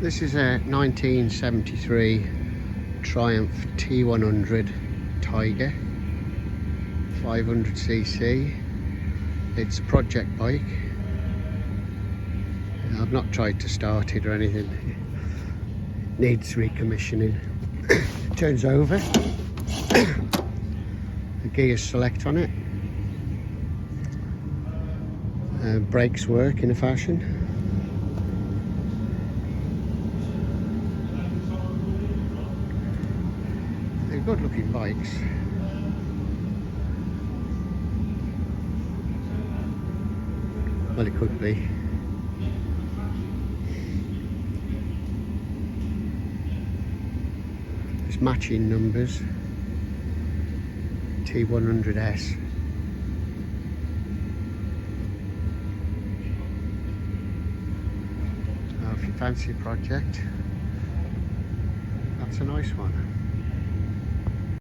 This is a 1973 Triumph T100 Tiger 500cc. It's a project bike. I've not tried to start it or anything. It needs recommissioning. Turns over. The gears select on it. Brakes work in a fashion. They're good looking bikes. Well, it could be. There's matching numbers. T100S. Now, if you fancy a project, that's a nice one.